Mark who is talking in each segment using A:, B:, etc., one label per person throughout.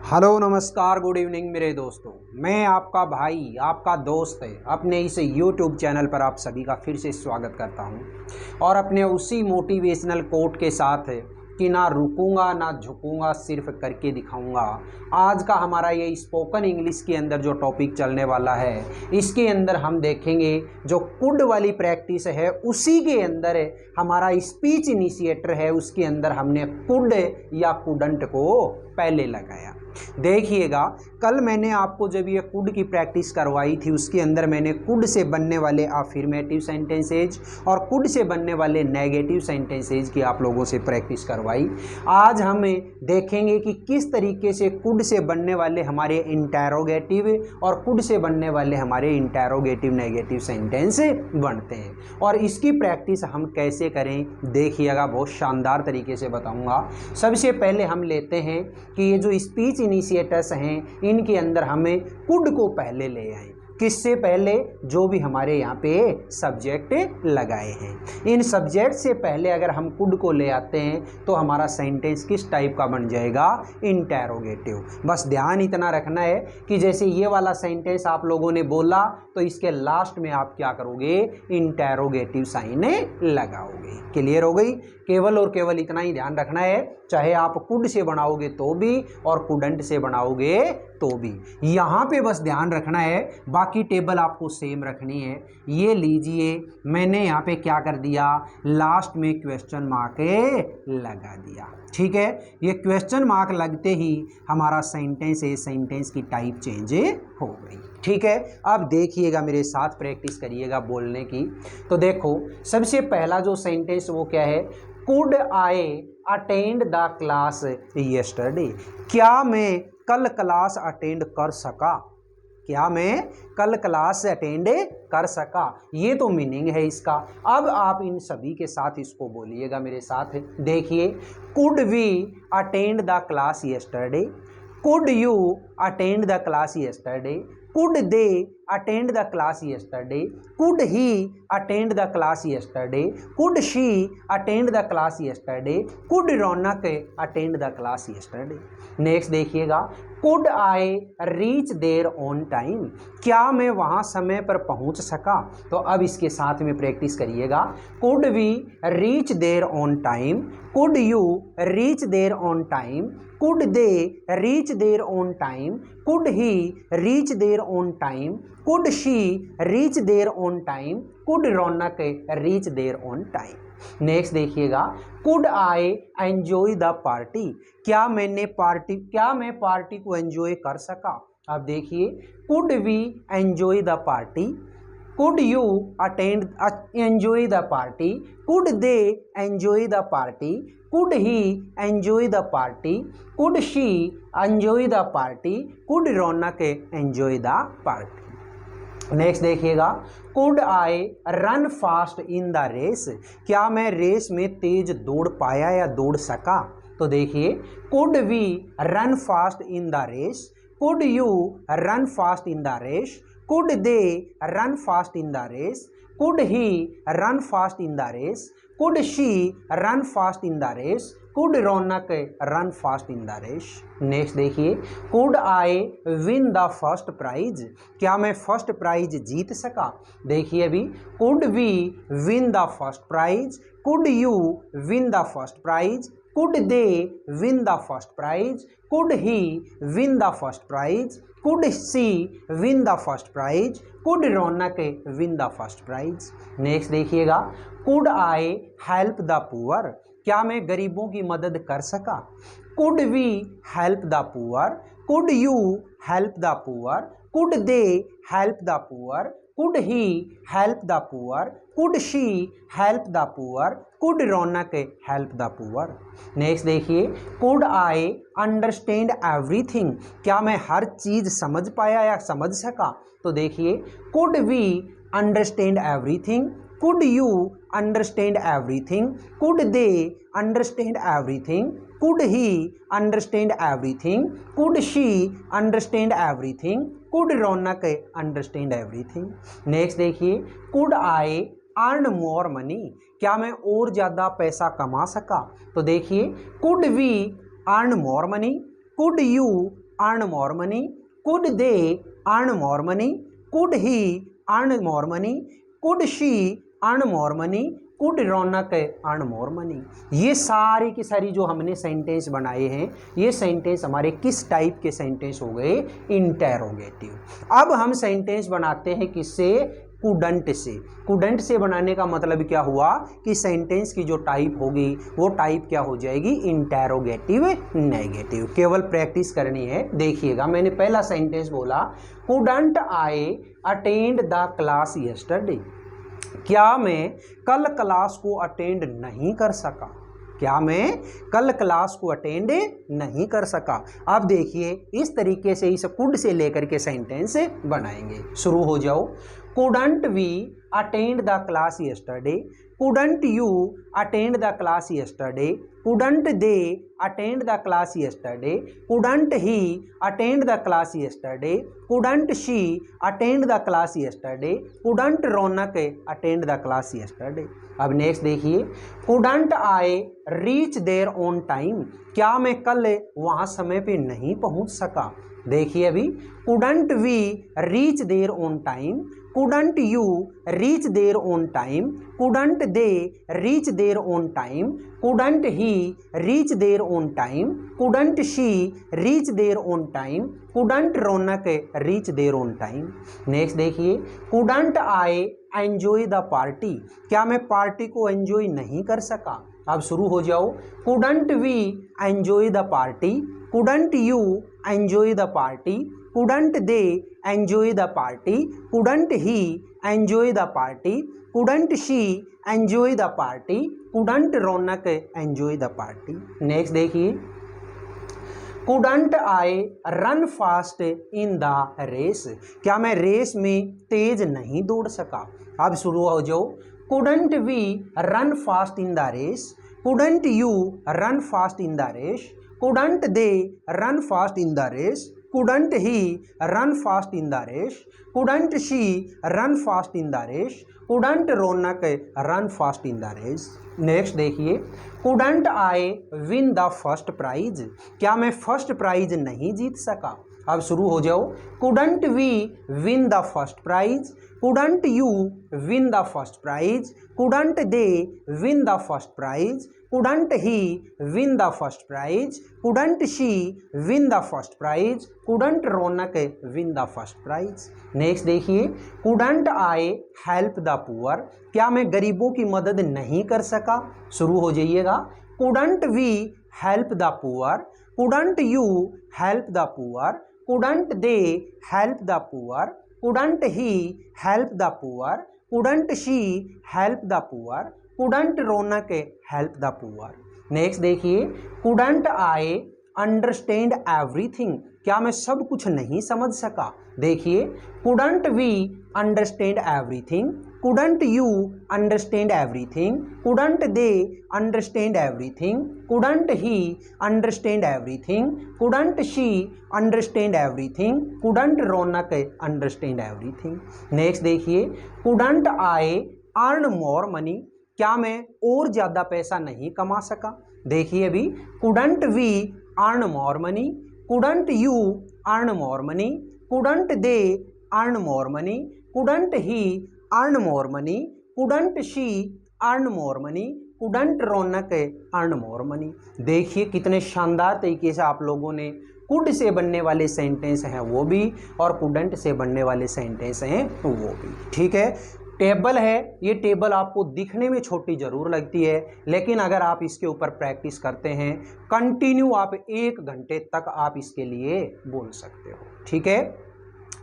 A: Hello नमस्कार good evening मेरे दोस्तों। मैं आपका भाई आपका दोस्त अपने इस यूट्यूब चैनल पर आप सभी का फिर से स्वागत करता हूं और अपने उसी मोटिवेशनल कोट के साथ कि ना रुकूंगा ना झुकूंगा सिर्फ करके दिखाऊंगा। आज का हमारा ये स्पोकन इंग्लिश के अंदर जो टॉपिक चलने वाला है इसके अंदर हम देखेंगे जो कुड वाली प्रैक्टिस है उसी के अंदर हमारा स्पीच इनिशिएटर है उसके अंदर हमने कुड या कुडंट को पहले लगाया। देखिएगा कल मैंने आपको जब ये कुड की प्रैक्टिस करवाई थी उसके अंदर मैंने कुड से बनने वाले अफर्मेटिव सेंटेंसेज और कुड से बनने वाले नेगेटिव सेंटेंसेज की आप लोगों से प्रैक्टिस करवाई। आज हम देखेंगे कि किस तरीके से कुड से बनने वाले हमारे इंटरोगेटिव और कुड से बनने वाले हमारे इंटरोगेटिव नेगेटिव सेंटेंस बनते हैं और इसकी प्रैक्टिस हम कैसे करें देखिएगा, बहुत शानदार तरीके से बताऊंगा। सबसे पहले हम लेते हैं कि ये जो स्पीच इनिशिएटर्स हैं इनके अंदर हमें कुड को पहले ले आए। किससे पहले? जो भी हमारे यहाँ पे सब्जेक्ट लगाए हैं इन सब्जेक्ट से पहले अगर हम कुड को ले आते हैं तो हमारा सेंटेंस किस टाइप का बन जाएगा? इंटरोगेटिव। बस ध्यान इतना रखना है कि जैसे ये वाला सेंटेंस आप लोगों ने बोला तो इसके लास्ट में आप क्या करोगे? इंटरोगेटिव साइन लगाओगे। क्लियर हो गई? केवल और केवल इतना ही ध्यान रखना है, चाहे आप कुड से बनाओगे तो भी और कुडंट से बनाओगे तो भी। यहाँ पे बस ध्यान रखना है, बाकी टेबल आपको सेम रखनी है। ये लीजिए मैंने यहाँ पे क्या कर दिया, लास्ट में क्वेश्चन मार्क लगा दिया। ठीक है, ये क्वेश्चन मार्क लगते ही हमारा सेंटेंस की टाइप चेंज हो गई। ठीक है, अब देखिएगा मेरे साथ प्रैक्टिस करिएगा बोलने की। तो देखो सबसे पहला जो सेंटेंस वो क्या है? Could I attend the class yesterday. क्या मैं कल क्लास अटेंड कर सका? क्या मैं कल क्लास अटेंड कर सका? ये तो मीनिंग है इसका। अब आप इन सभी के साथ इसको बोलिएगा मेरे साथ। देखिए, could we attend the class yesterday? Could you attend the class yesterday? Could they attend the class yesterday? Could he attend the class yesterday? Could she attend the class yesterday? Could Raunak attend the class yesterday? Next देखिएगा, could I reach there on time? क्या मैं वहाँ समय पर पहुँच सका? तो अब इसके साथ में प्रैक्टिस करिएगा। Could we reach there on time? Could you reach there on time? Could they reach there on time? Could he reach there on time? Could she reach there on time? Could Raunak reach there on time? Next देखिएगा, could I enjoy the party? क्या मैं party को enjoy कर सका? अब देखिए, could we enjoy the party? Could you attend enjoy the party? Could they enjoy the party? Could he enjoy the party? Could she enjoy the party? Could Raunak enjoy the party? Next देखिएगा, could I run fast in the race? क्या मैं race में तेज दौड़ पाया या दौड़ सका? तो देखिए, could we run fast in the race? Could you run fast in the race? Could they run fast in the race? Could he run fast in the race? Could she run fast in the race? Could Raunak run fast in the race? Next देखिए, could I win the first prize? क्या मैं first prize जीत सका? देखिए अभी, could we win the first prize? Could you win the first prize? Could they win the first prize? Could he win the first prize? Could she win the first prize? Could Raunak win the first prize? Next देखिएगा, could I help the poor? क्या मैं गरीबों की मदद कर सका? Could we help the poor? Could you help the poor? Could they help the poor? Could he help the poor? Could she help the poor? Could Raunak help the poor? Next देखिए, could I understand everything? क्या मैं हर चीज़ समझ पाया या समझ सका? तो देखिए, could we understand everything? Could you understand everything? Could they understand everything? Could he understand everything? Could she understand everything? Could Raunak understand everything? Next देखिए, could I earn more money? क्या मैं और ज़्यादा पैसा कमा सका? तो देखिए, could we earn more money? Could you earn more money, could they earn more money, could he earn more money, could she earn more money, could Raunak earn more money. ये सारी की सारी जो हमने सेंटेंस बनाए हैं, ये sentence हमारे किस टाइप के सेंटेंस हो गए? इंटेरोगेटिव। अब हम सेंटेंस बनाते हैं किससे? कुडंट से। कुडंट से बनाने का मतलब क्या हुआ कि सेंटेंस की जो टाइप होगी वो टाइप क्या हो जाएगी? Interrogative negative. केवल प्रैक्टिस करनी है। देखिएगा, मैंने पहला सेंटेंस बोला couldn't I attend the class yesterday. क्या मैं कल क्लास को अटेंड नहीं कर सका? क्या मैं कल क्लास को अटेंड नहीं कर सका? अब देखिए, इस तरीके से इस कुड से लेकर के सेंटेंस बनाएंगे। शुरू हो जाओ। Couldn't we attend the class yesterday, couldn't you attend the class yesterday, couldn't they attend the class yesterday, couldn't he attend the class yesterday, couldn't she attend the class yesterday, couldn't Raunak attend the class yesterday. अब next देखिए, couldn't I reach there on time. क्या मैं कल वहाँ समय पे नहीं पहुँच सका? देखिए अभी, couldn't we reach there on time, couldn't you reach their own time, couldn't they reach their own time, couldn't he reach their own time, couldn't she reach their own time, couldn't Raunak reach their own time। Next देखिए, couldn't I enjoy the party। क्या मैं party को enjoy नहीं कर सका? अब शुरू हो जाओ। couldn't we enjoy the party, couldn't you enjoy the party, couldn't they enjoy the party, couldn't he enjoy the party, couldn't she enjoy the party, couldn't Raunak enjoy the party। Next देखिए, couldn't I run fast in the race। क्या मैं race में तेज नहीं दौड़ सका? अब शुरू हो जाओ। couldn't we run fast in the race, couldn't you run fast in the race, couldn't they run fast in the race, couldn't he run fast in the race, couldn't she run fast in the race, couldn't Raunak run fast in the race। Next देखिए, couldn't I win the first prize। क्या मैं first prize नहीं जीत सका? अब शुरू हो जाओ। couldn't we win the first prize, couldn't you win the first prize, couldn't they win the first prize, couldn't he win the first prize, couldn't she win the first prize, couldn't Raunak win the first prize। Next देखिए, couldn't I help the poor। क्या मैं गरीबों की मदद नहीं कर सका? शुरू हो जाइएगा। couldn't we help the poor, couldn't you help the poor, couldn't they help the poor, couldn't he help the poor, couldn't she help the poor, couldn't Raunak help the poor। Next देखिए, couldn't I understand everything। क्या मैं सब कुछ नहीं समझ सका? देखिए, couldn't we understand everything, couldn't you understand everything, couldn't they understand everything, couldn't he understand everything, couldn't she understand everything, couldn't Raunak understand everything। Next देखिए, couldn't I earn more money। क्या मैं और ज़्यादा पैसा नहीं कमा सका? देखिए अभी, couldn't we earn more money, couldn't you earn more money, couldn't they earn more money, couldn't he earn more money, couldn't she earn more money, couldn't Raunak earn more money। देखिए कितने शानदार तरीके से आप लोगों ने कुड से बनने वाले सेंटेंस हैं वो भी, और कुडंट से बनने वाले सेंटेंस हैं वो भी। ठीक है, टेबल है, ये टेबल आपको दिखने में छोटी ज़रूर लगती है, लेकिन अगर आप इसके ऊपर प्रैक्टिस करते हैं कंटिन्यू, आप 1 घंटे तक आप इसके लिए बोल सकते हो। ठीक है,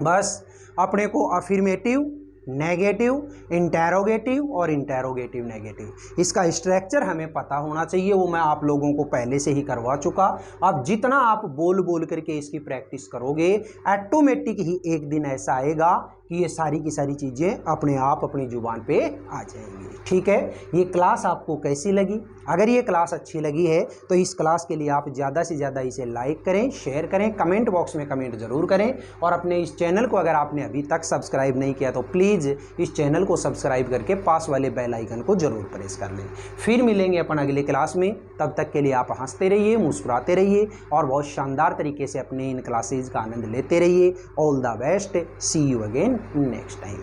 A: बस अपने को अफर्मेटिव, नेगेटिव, इंटेरोगेटिव और इंटेरोगेटिव नेगेटिव, इसका स्ट्रक्चर हमें पता होना चाहिए। वो मैं आप लोगों को पहले से ही करवा चुका। अब जितना आप बोल बोल करके इसकी प्रैक्टिस करोगे, ऑटोमेटिक ही एक दिन ऐसा आएगा कि ये सारी की सारी चीज़ें अपने आप अपनी ज़ुबान पे आ जाएंगी। ठीक है, ये क्लास आपको कैसी लगी? अगर ये क्लास अच्छी लगी है तो इस क्लास के लिए आप ज़्यादा से ज़्यादा इसे लाइक करें, शेयर करें, कमेंट बॉक्स में कमेंट ज़रूर करें और अपने इस चैनल को अगर आपने अभी तक सब्सक्राइब नहीं किया तो प्लीज़ इस चैनल को सब्सक्राइब करके पास वाले बेल आइकन को ज़रूर प्रेस कर लें। फिर मिलेंगे अपन अगले क्लास में, तब तक के लिए आप हंसते रहिए, मुस्कुराते रहिए और बहुत शानदार तरीके से अपने इन क्लासेज का आनंद लेते रहिए। All the best, see you again next time.